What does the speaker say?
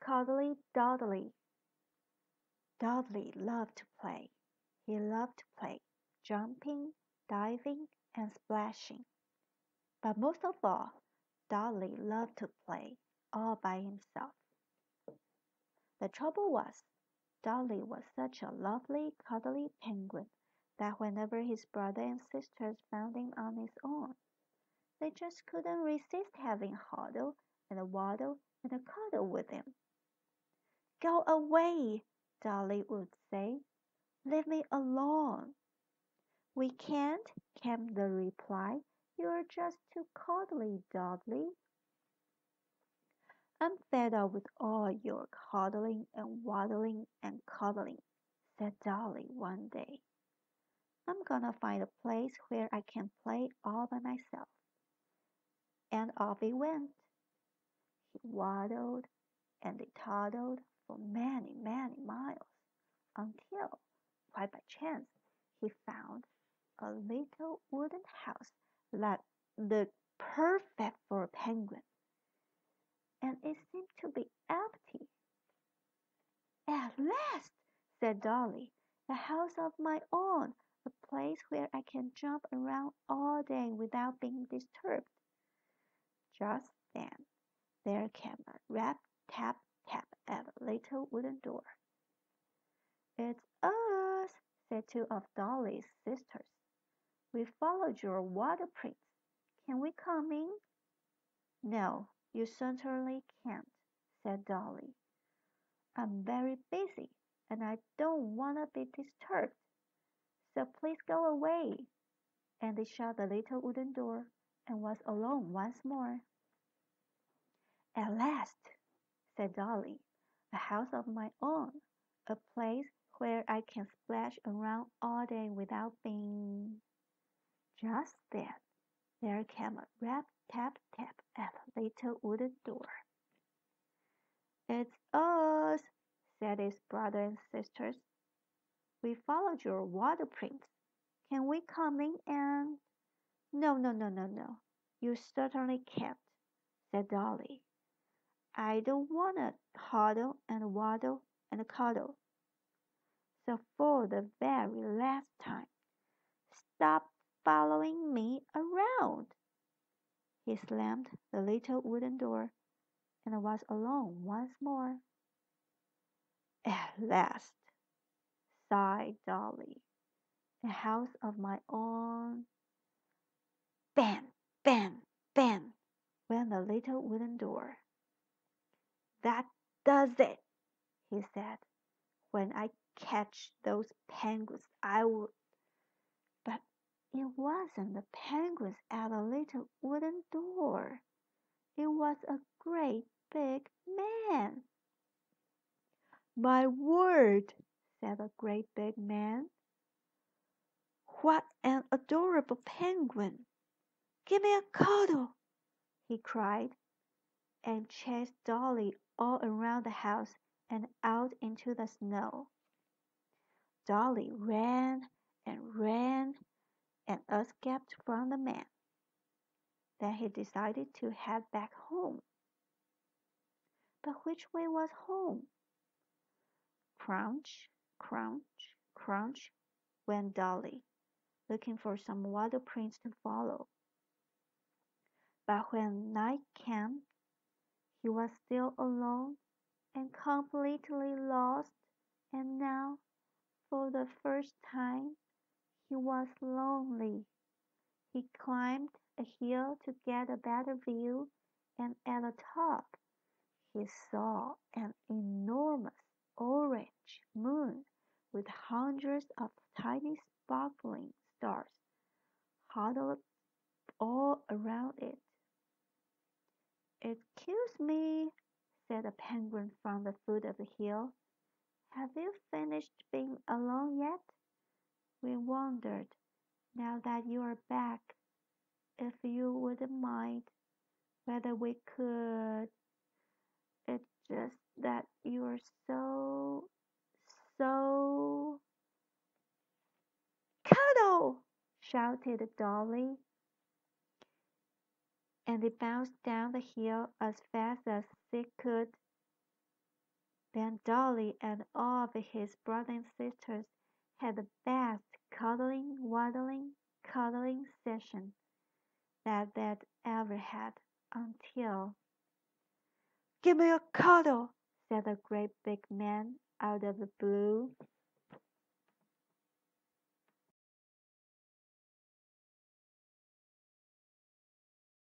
cuddly Dudley. Dudley loved to play. He loved to play, jumping, diving, and splashing. But most of all, Dudley loved to play all by himself. The trouble was, Dudley was such a lovely, cuddly penguin that whenever his brother and sisters found him on his own, they just couldn't resist having a huddle and a waddle and a cuddle with him. "Go away," Dolly would say. "Leave me alone." "We can't," came the reply. "You're just too cuddly, Dudley." "I'm fed up with all your cuddling and waddling and cuddling," said Dolly one day. "I'm gonna find a place where I can play all by myself." And off he went. He waddled and he toddled for many, many miles, until, quite by chance, he found a little wooden house that looked perfect for a penguin, and it seemed to be empty. "At last," said Dolly, "a house of my own, a place where I can jump around all day without being disturbed." Just then there came a rap, tap, tap at the little wooden door. "It's us," said two of Dolly's sisters. "We followed your waterprints. Can we come in?" "No, you certainly can't," said Dolly. "I'm very busy, and I don't want to be disturbed. So please go away." And they shut the little wooden door and was alone once more. "At last," said Dolly, "a house of my own, a place where I can splash around all day without being—" Just then there came a rap, tap, tap at the little wooden door. "It's us," said his brother and sisters. "We followed your waterprints. Can we come in and—" "No, no, no, no, no, you certainly can't," said Dolly. "I don't want to huddle and waddle and cuddle. So for the very last time, stop following me around." He slammed the little wooden door and was alone once more. "At last," sighed Dolly, "a house of my own." Bang, bang, bang went the little wooden door. "That does it," he said. "When I catch those penguins I will—" But it wasn't the penguins at the little wooden door. It was a great big man. "My word!" said the great big man. "What an adorable penguin! Give me a cuddle!" he cried, and chased Dolly all around the house and out into the snow. Dolly ran and ran and escaped from the man. Then he decided to head back home. But which way was home? Crunch, crunch, crunch went Dolly, looking for some waterprints to follow. But when night came, he was still alone and completely lost, and now, for the first time, he was lonely. He climbed a hill to get a better view, and at the top he saw an enormous orange moon with hundreds of tiny sparkling stars huddled all around it. "Excuse me," said a penguin from the foot of the hill. "Have you finished being alone yet? We wondered, now that you are back, if you wouldn't mind, whether we could— It's just that you're so, so—" "Cuddle!" shouted Dolly, and they bounced down the hill as fast as they could. Then Dolly and all of his brothers and sisters had the best cuddling, waddling, cuddling session that they'd ever had until "Give me a cuddle," said a great big man out of the blue.